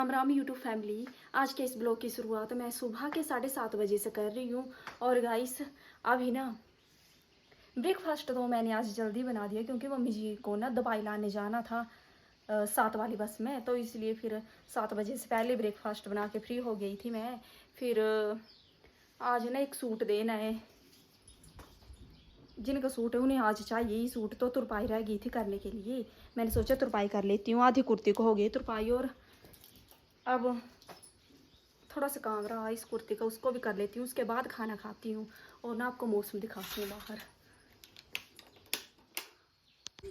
Ram Ram YouTube family. आज के इस ब्लॉग की शुरुआत मैं सुबह के 7:30 बजे से कर रही हूँ। और गाइस अभी ना ब्रेकफास्ट तो मैंने आज जल्दी बना दिया क्योंकि मम्मी जी को ना दवाई लाने जाना था 7 वाली बस में, तो इसलिए फिर 7 बजे से पहले ब्रेकफास्ट बना के फ्री हो गई थी मैं। फिर आज ना एक सूट देना है, जिनका सूट है उन्हें आज चाहिए ही सूट, तो तुरपाई रह गई थी करने के लिए। मैंने सोचा तुरपाई कर लेती हूँ, आधी कुर्ती को हो गई तुरपाई और अब थोड़ा सा काम रहा इस कुर्ती का, उसको भी कर लेती हूँ, उसके बाद खाना खाती हूँ और ना आपको मौसम दिखाती हूँ बाहर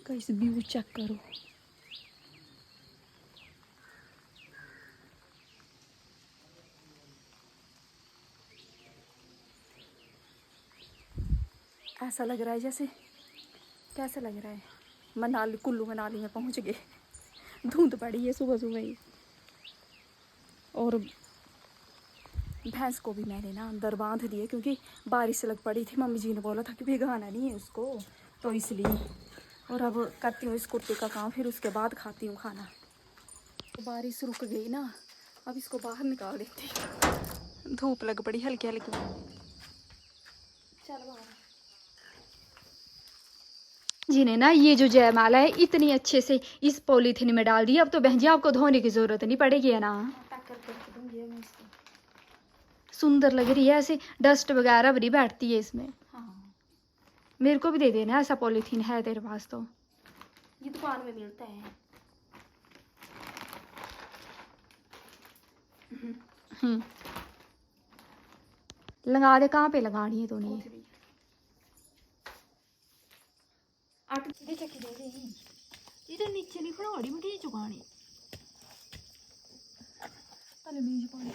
का। इस व्यू चेक करो, ऐसा लग रहा है जैसे, कैसा लग रहा है, मनाली कुल्लू मनाली में पहुँच गए। धुंध पड़ी है सुबह सुबह ही। और भैंस को भी मैंने ना अंदर बांध दिए क्योंकि बारिश लग पड़ी थी। मम्मी जी ने बोला था कि भिगाना नहीं है उसको, तो इसलिए। और अब करती हूँ इस कुर्ते का काम, फिर उसके बाद खाती हूँ खाना। तो बारिश रुक गई ना, अब इसको बाहर निकाल देती हूँ। धूप लग पड़ी हल्की हल्की। चल बाहर। जी ने ना ये जो जयमाला है इतनी अच्छे से इस पॉलीथीन में डाल दी, अब तो बहन जी आपको धोने की जरूरत नहीं पड़ेगी है ना। पैक करके रख दूंगी मैं इसको। सुंदर लग रही है, ऐसे डस्ट वगैरह भी बैठती है इसमें। हाँ, मेरे को भी दे देना, ऐसा पॉलीथीन है तेरे पास तो। ये दुकान में मिलता है। हम्म, लगा दे। कहाँ पे लगानी है तूने? आटे चक्की दे दे, इधर नीचे नहीं खड़ाड़ी में चुकानी पहले बीज पानी।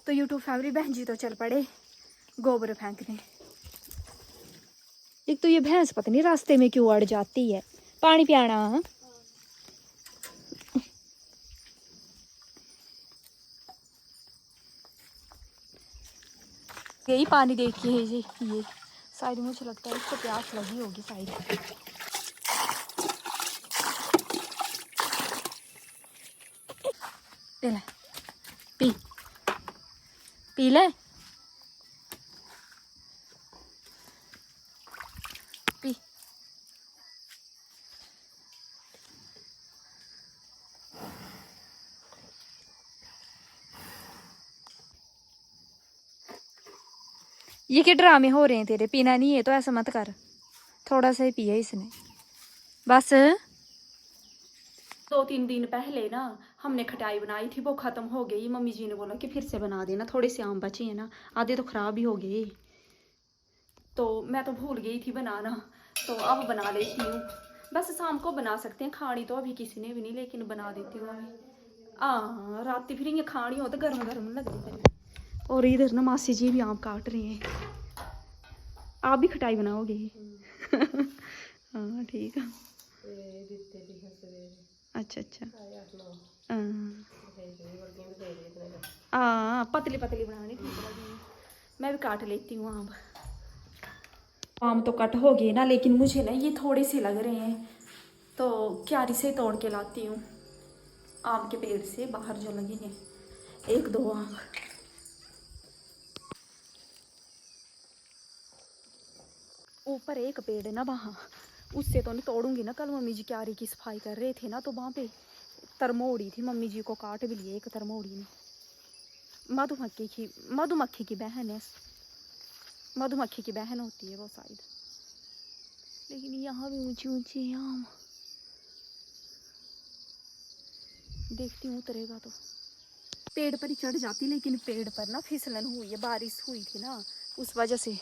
तो यूट्यूब फैमिली बहन जी तो चल पड़े गोबर फेंकने। एक तो ये भैंस पता नहीं रास्ते में क्यों अड़ जाती है। पानी पियाना। यही पानी देखिए ये शायद मुझे लगता है इसको प्यास लगी होगी शायद। ले पी पी ले पी। ये क्या ड्रामे हो रहे हैं तेरे? पीना नहीं है तो ऐसा मत कर, थोड़ा सा ही पिया इसने बस। 2-3 दिन पहले ना हमने खटाई बनाई थी, वो ख़त्म हो गई। मम्मी जी ने बोला कि फिर से बना देना, थोड़े से आम बचे हैं ना, आधे तो ख़राब ही हो गए। तो मैं तो भूल गई थी बनाना, तो अब बना लेती हूँ। बस शाम को बना सकते हैं, खानी तो अभी किसी ने भी नहीं, लेकिन बना देती हूँ अभी। रात फिर ये खानी हो तो गर्म गर्म लगती है। और इधर ना मासी जी भी आम काट रही हैं। आप भी खटाई बनाओगे? हाँ ठीक है। अच्छा अच्छा। हाँ पतली पतली बनानी ठीक लगेगी। मैं भी काट लेती हूँ आम। आम तो कट हो गए ना, लेकिन मुझे ना ये थोड़े से लग रहे हैं, तो क्यारी से तोड़ के लाती हूँ आम के पेड़ से, बाहर जो लगे हैं 1-2 आम। ऊपर एक पेड़ है ना वहाँ, उससे तो नहीं तोड़ूंगी ना। कल मम्मी जी क्यारी की सफाई कर रहे थे ना, तो वहाँ पे तरमोड़ी थी, मम्मी जी को काट भी लिए एक तरमोड़ी ने। मधुमक्खी की बहन है, मधुमक्खी की बहन होती है वो शायद। लेकिन यहाँ भी ऊंची ऊंची आम, देखती हूँ उतरेगा तो पेड़ पर ही चढ़ जाती, लेकिन पेड़ पर ना फिसलन हुई है, बारिश हुई थी ना उस वजह से,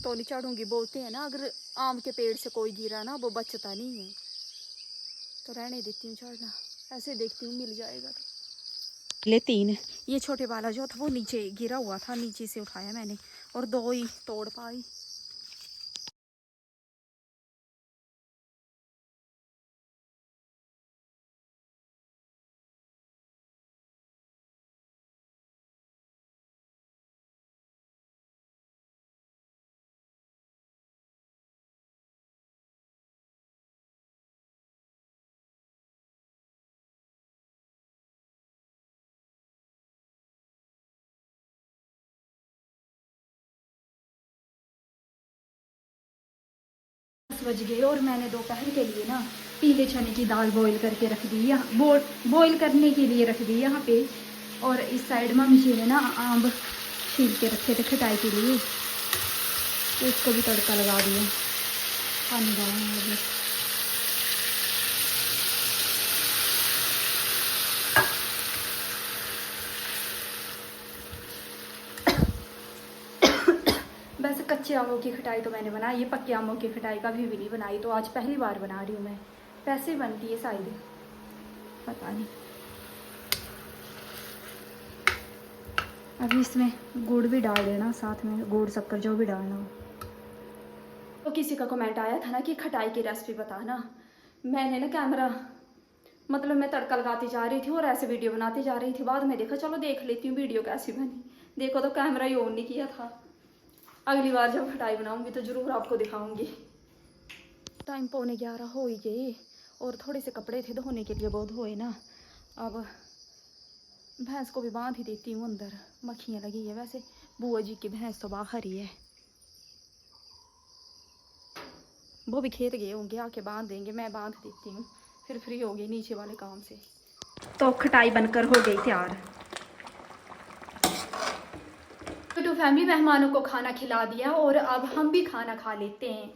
तो नहीं चढ़ूंगी। बोलते हैं ना अगर आम के पेड़ से कोई गिरा ना वो बचता नहीं है, तो रहने देती हूँ चढ़ना। ऐसे देखती हूँ मिल जाएगा तो। ले 3, ये छोटे वाला जो था वो नीचे गिरा हुआ था, नीचे से उठाया मैंने, और 2 ही तोड़ पाई। 10 बज गए और मैंने दोपहर के लिए ना पीले चने की दाल बॉईल करके रख दी, यहाँ बॉईल करने के लिए रख दी यहाँ पे। और इस साइड मम्मी जी ने ना आम छील के रखे थे खटाई के लिए, तो इसको भी तड़का लगा दिया। पानी डालना वैसे कच्चे आमों की खटाई तो मैंने बनाई, ये पक्के आमों की खटाई कभी भी नहीं बनाई, तो आज पहली बार बना रही हूँ मैं। कैसे बनती है शायद, पता नहीं। अभी इसमें गुड़ भी डाल देना साथ में, गुड़ शक्कर जो भी डालना हो। तो किसी का कमेंट आया था ना कि खटाई की रेसिपी बताना। मैंने ना कैमरा मतलब मैं तड़का लगाती जा रही थी और ऐसे वीडियो बनाती जा रही थी, बाद में देखा चलो देख लेती हूँ वीडियो कैसी बनी। देखो तो कैमरा ही ऑन नहीं किया था। अगली बार जब खटाई बनाऊंगी तो ज़रूर आपको दिखाऊंगी। टाइम 11:15 हो ही गए और थोड़े से कपड़े थे धोने के लिए, बहुत धोए ना। अब भैंस को भी बांध ही देती हूँ, अंदर मक्खियाँ लगी है। वैसे बुआ जी की भैंस तो बाहर ही है, वो भी खेत गए होंगे, आके बांध देंगे। मैं बांध देती हूँ, फिर फ्री हो गई नीचे वाले काम से। तो खटाई बनकर हो गई तैयार। तो फैमिली मेहमानों को खाना खिला दिया और अब हम भी खाना खा लेते हैं।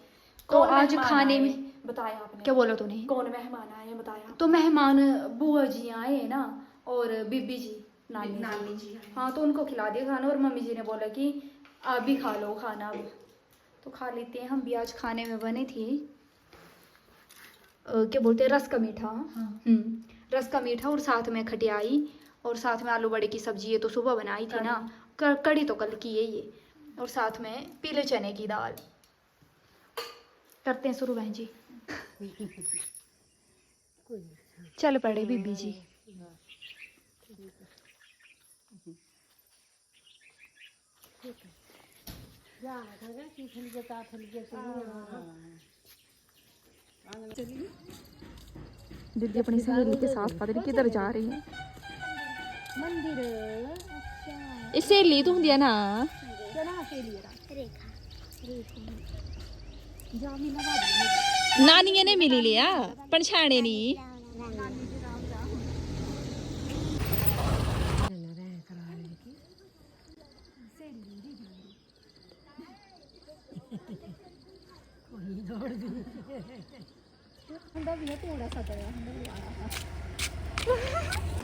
तो आज खाने में बताया आपने, क्या बोला तूने, कौन मेहमान आए बताया? तो मेहमान बुआ जी आए हैं ना, और बीबी जी, नानी जी। हाँ, तो उनको खिला दिया खाना और मम्मी जी ने बोला कि आप भी खा लो खाना। अब तो खा लेते हैं हम भी। आज खाने में बने थी क्या बोलते हैं, रस का मीठा। रस का मीठा और साथ में खटियाई और साथ में आलू बड़े की सब्जी। ये तो सुबह बनाई थी ना, कड़ी तो कल की है ये। और साथ में पीले चने की दाल। करते हैं शुरू बहन जी। चल पड़े बीबी जी। दीदी अपनी सहेली के साथ पता नहीं किधर जा रही है। मंदिर सहेली तो होंगी ना, नानी ने मिली लिया पछाने नहीं।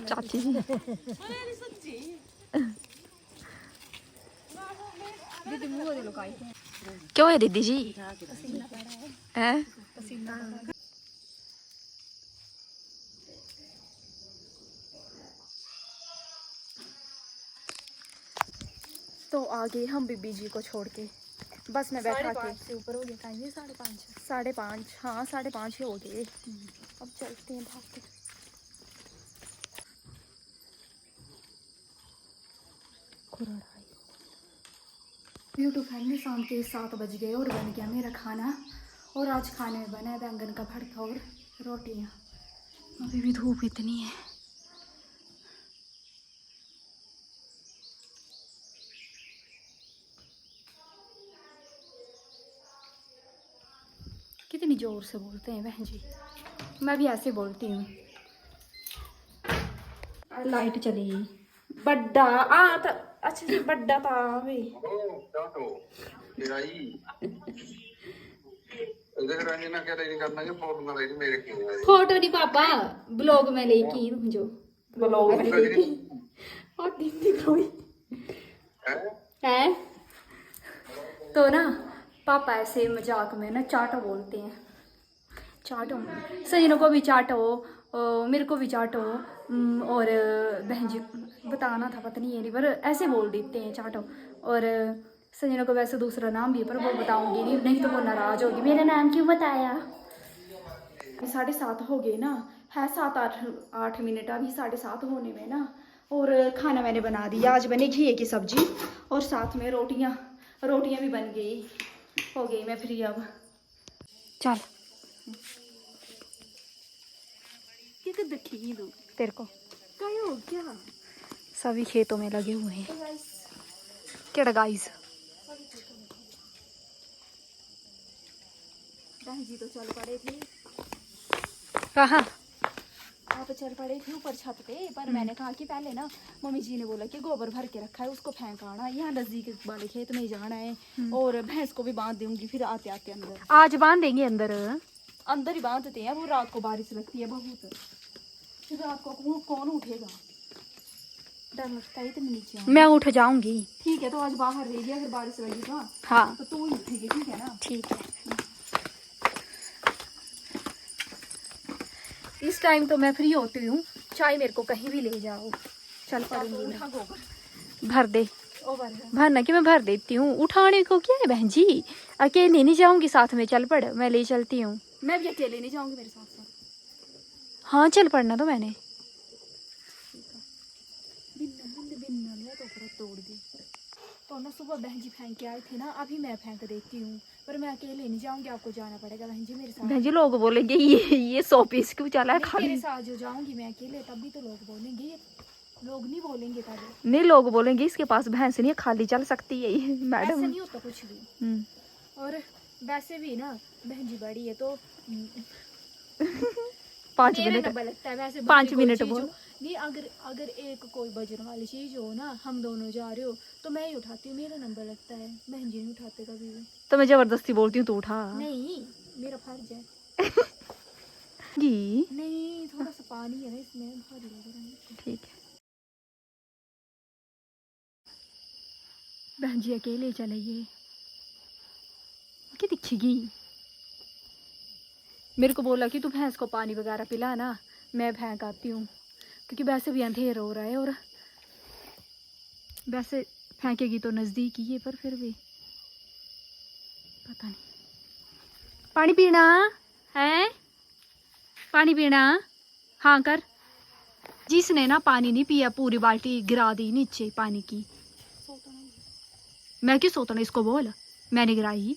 चाची जी क्यों है दीदी जी है? तो आगे हम बीबी जी को छोड़ के बस में बैठा के से ऊपर हो गया टाइम, 5:30 हाँ 5:30 ही हो गए। अब चलते हैं भागते। यूट्यूब फैमिली शाम के 7 बज गए और बन गया मेरा खाना। और आज खाने में बना है बैंगन का भरता और रोटियाँ। अभी भी धूप इतनी है। कितनी जोर से बोलते हैं बहन जी, मैं भी ऐसे बोलती हूँ। लाइट चली बड्डा आ तो अच्छा जी, बड्डा था वे फोटो नहीं पापा, ब्लॉग में लेकी जो ब्लॉग में लेकी और है। तो ना पापा ऐसे मजाक में ना चाटो बोलते हैं। चाटो सजनों को भी चाटो, मेरे को भी चाटो। और बहन जी बताना था पता नहीं है नहीं, पर ऐसे बोल देते हैं चाटो। और सजनों को वैसे दूसरा नाम भी है पर वो बताऊंगी नहीं तो वो नाराज होगी, मेरा नाम क्यों बताया। 7:30 हो गए ना, है 7-8 मिनट अभी 7:30 होने में ना। और खाना मैंने बना दिया। आज बने घी की सब्जी और साथ में रोटियां भी बन गई। हो गई मैं फ्री अब। चल तेरे को क्या सभी खेतों में लगे हुए हैं। क्या गाइस बहन जी तो चल पड़े थे। कहाँ? आप चल पड़े थे ऊपर छत पे, पर मैंने कहा कि पहले ना मम्मी जी ने बोला कि गोबर भर के रखा है उसको फेंक आना, यहाँ नजदीक वाले खेत में ही जाना है, और भैंस को भी बांध दूंगी फिर आते आते अंदर। आज बांध देंगे अंदर? अंदर ही बांधते हैं, वो रात को बारिश लगती है बहुत, फिर रात को कौन उठेगा, डर लगता है इतने नीचे। मैं उठ जाऊंगी। ठीक है तो आज बाहर रहिए, अगर बारिश लगेगा हाँ तो तू ही उठेगी, ठीक है ना? ठीक है। इस टाइम तो मैं फ्री होती हूँ, चाहे मेरे को कहीं भी ले जाओ, चल पड़ूंगी मैं। उठा गोबर भर दे। ओ भर भरना कि मैं भर देती हूँ, उठाने को क्या है बहन जी, अकेले नहीं जाऊंगी, साथ में चल पड़, मैं ले चलती हूँ। मैं भी अकेले नहीं जाऊंगी, मेरे साथ साथ। हाँ चल पड़ना तो मैंने। तोड़ दी तो ना, सुबह बहन जी फेंक के आए थे ना, अभी मैं फेंक देती हूँ, पर मैं अकेले नहीं जाऊंगी, आपको जाना पड़ेगा बहन जी मेरे साथ। बहन जी लोग बोलेंगे ये 100 पीस क्यों चला है नहीं, खाली। तेरे साथ जो जाऊंगी मैं अकेले, तब भी तो लोग बोलेंगे, ये लोग नहीं बोलेंगे तब? नहीं लोग बोलेंगे इसके पास भैंस नहीं है, खाली चल सकती है ये मैडम। ऐसा नहीं होता कुछ भी। और वैसे भी ना बहन जी बड़ी है तो 5 मेरा मिनट नंबर लगता है वैसे। 5 कोई मिनट चीज़ बोल। हो, नहीं अगर एक कोई वजन वाली चीज हो ना, हम दोनों जा रहे हो तो मैं ही उठाती हूँ, मेरा नंबर लगता है, बहन जी नहीं उठाते कभी भी। तो मैं जबरदस्ती बोलती हूँ तू उठा। नहीं मेरा फर्ज है जी नहीं, थोड़ा सा पानी है ना इसमें, भारी लग रहा है। ठीक है। बहन जी अकेले चले गए, क्या दिखेगी। मेरे को बोला कि तू भैंस को पानी वगैरह पिला ना, मैं फेंक आती हूँ, क्योंकि वैसे भी अंधेर हो रहा है, और वैसे फेंकेगी तो नज़दीक ही है, पर फिर भी पता नहीं। पानी पीना है? पानी पीना? हाँ कर। जिसने ना पानी नहीं पिया पूरी बाल्टी गिरा दी नीचे पानी की। मैं क्यों सोता ना, इसको बोल मैंने गिराई।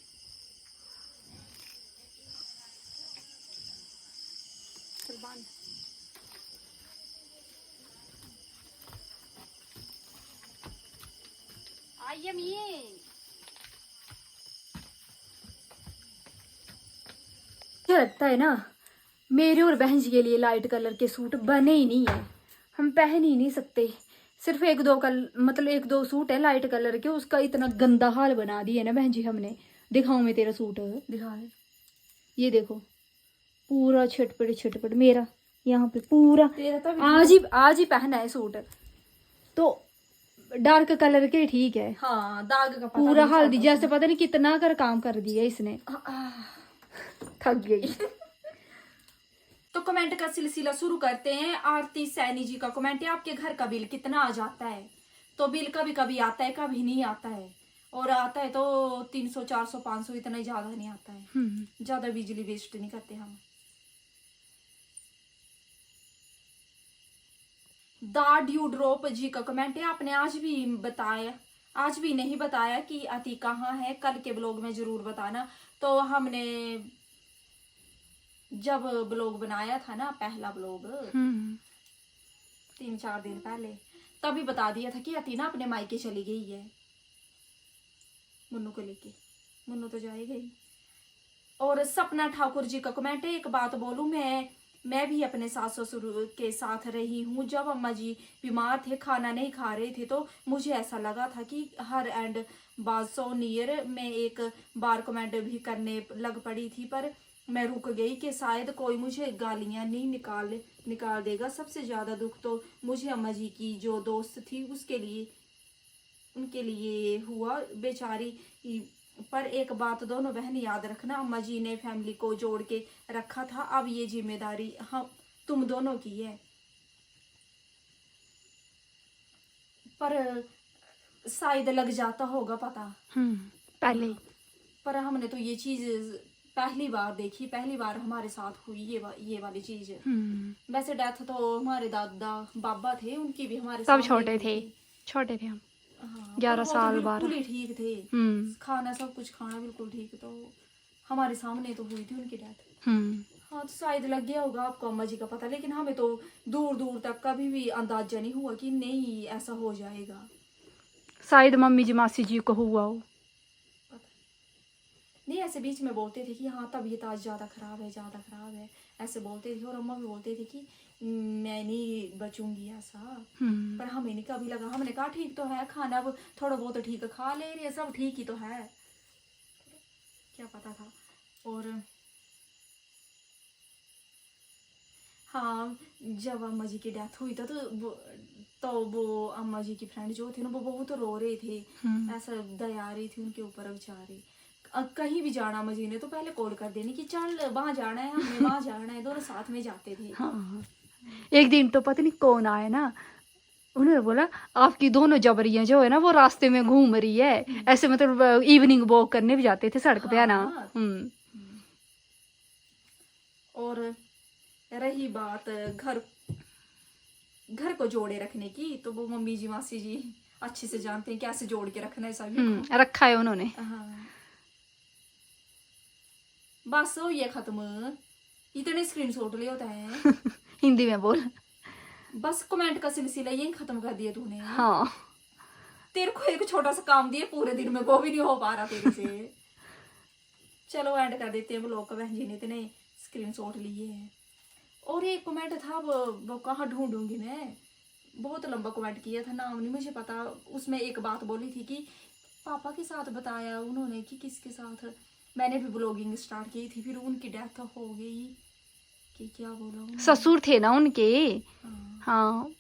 क्या लगता है ना, मेरे और बहन जी के लिए लाइट कलर के सूट बने ही नहीं है, हम पहन ही नहीं सकते। सिर्फ एक दो सूट है लाइट कलर के, उसका इतना गंदा हाल बना दिया ना बहन जी हमने। दिखाऊं मैं तेरा सूट? दिखा, ये देखो पूरा छटपट मेरा यहाँ पे पूरा। आज ही पहना है सूट, तो डार्क कलर के ठीक है। हाँ दाग का पूरा हल्दी जैसे पता नहीं कितना कर काम कर दिया इसने, थक गई। तो कमेंट का सिलसिला शुरू करते हैं। आरती सैनी जी का कमेंट है, आपके घर का बिल कितना आ जाता है? तो बिल कभी कभी आता है, कभी नहीं आता है, और आता है तो 300 400 500, इतना ही, ज्यादा नहीं आता है। ज्यादा बिजली वेस्ट नहीं करते हम। दा ड्यू ड्रॉप जी का कमेंट है, आपने आज भी नहीं बताया कि अति कहाँ है, कल के ब्लॉग में जरूर बताना। तो हमने जब ब्लॉग बनाया था ना, पहला ब्लॉग 3-4 दिन पहले, तभी बता दिया था कि अति ना अपने मायके चली गई है मुन्नू को लेके। मुन्नू तो जाएगा ही। और सपना ठाकुर जी का कमेंट है, एक बात बोलूं, मैं भी अपने सास ससुर के साथ रही हूँ। जब अम्मा जी बीमार थे, खाना नहीं खा रहे थे, तो मुझे ऐसा लगा था कि हर एंड बासो नियर में एक बार कमेंट भी करने लग पड़ी थी, पर मैं रुक गई कि शायद कोई मुझे गालियां नहीं निकाल देगा। सबसे ज्यादा दुख तो मुझे अम्मा जी की जो दोस्त थी उनके लिए हुआ, बेचारी। पर एक बात दोनों बहन याद रखना, अम्मा जी ने फैमिली को जोड़ के रखा था, अब ये जिम्मेदारी हम तुम दोनों की है। पर शायद लग जाता होगा पता पहले, पर हमने तो ये चीज पहली बार देखी, पहली बार हमारे साथ हुई ये वाली चीज। वैसे डेथ तो हमारे दादा बाबा थे, उनकी भी हमारे सब सामने छोटे थे हम। हाँ, 11 साल 12 बिल्कुल ही ठीक थे। खाना सब कुछ खाना बिल्कुल ठीक, तो हमारे सामने तो हुई थी उनकी डेथ। हाँ तो शायद लग गया होगा आपको अम्मा जी का पता, लेकिन हमें तो दूर दूर तक कभी भी अंदाजा नहीं हुआ कि नहीं ऐसा हो जाएगा। शायद मम्मी जी मासी जी को हुआ हो। नहीं ऐसे बीच में बोलते थे कि हाँ तबीयत आज ज़्यादा ख़राब है ऐसे बोलते थे। और अम्मा भी बोलते थे कि मैं नहीं बचूंगी ऐसा। पर हमें नहीं कभी लगा, हमने कहा ठीक तो है, खाना अब थोड़ा बहुत ठीक खा ले रही है, सब ठीक ही तो है, क्या पता था। और हाँ जब अम्मा जी की डेथ हुई था तो वो अम्मा जी की फ्रेंड जो थे ना वो बहुत रो रहे थे, ऐसा दया आ रही थी उनके ऊपर बेचारे। कहीं भी जाना अम्मा जी ने तो पहले कॉल कर देनी कि चल वहाँ जाना है, हमें वहाँ जाना है, दोनों साथ में जाते थे। हाँ एक दिन तो पता नहीं कौन आया ना, उन्होंने बोला आपकी दोनों जबरियां जो है ना वो रास्ते में घूम रही है, ऐसे मतलब इवनिंग वॉक करने भी जाते थे सड़क पे है ना। और रही बात घर को जोड़े रखने की, तो वो मम्मी जी मासी जी अच्छे से जानते हैं कैसे जोड़ के रखना है सभी को। रखा है उन्होंने। हाँ बस हो ये खत्म, इतने स्क्रीनशॉट ले होता है। हिंदी में बोल। बस कमेंट का सिलसिला यही खत्म कर दिया तूने। हाँ तेरे को एक छोटा सा काम दिया पूरे दिन में, वो भी नहीं हो पा रहा तेरे से। चलो एंड कर देते हैं ब्लॉग का, बहन जी ने इतने स्क्रीनशॉट लिए हैं। और एक कमेंट था वो कहाँ ढूंढूंगी मैं, बहुत लंबा कमेंट किया था, नाम नहीं मुझे पता। उसमें एक बात बोली थी कि पापा के साथ बताया उन्होंने कि किसके साथ, मैंने भी ब्लॉगिंग स्टार्ट की थी फिर उनकी डेथ हो गई कि क्या बोला उन्होंने? ससुर थे ना उनके। हाँ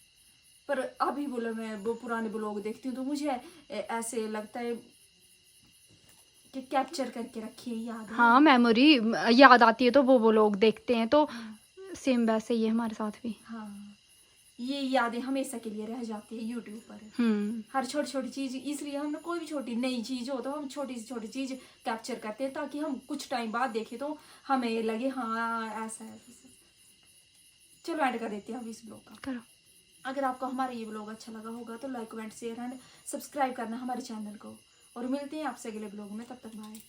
पर अभी बोला मैं वो पुराने ब्लॉग देखती हूँ तो मुझे ऐसे लगता है कि कैप्चर करके रखी है याद। हाँ मेमोरी याद आती है तो वो लोग देखते हैं तो सेम वैसे ही है हमारे साथ भी। हाँ ये यादें हमेशा के लिए रह जाती है यूट्यूब पर। हर छोटी छोटी चीज, इसलिए हम कोई भी छोटी नई चीज हो तो हम छोटी से छोटी चीज कैप्चर करते हैं ताकि हम कुछ टाइम बाद देखें तो हमें लगे हाँ ऐसा है। चलो ऐड कर देते हैं हम इस ब्लॉग का। करो। अगर आपको हमारा ये ब्लॉग अच्छा लगा होगा तो like comment share and subscribe करना हमारे चैनल को, और मिलते हैं आपसे अगले ब्लॉग में, तब तक बाय।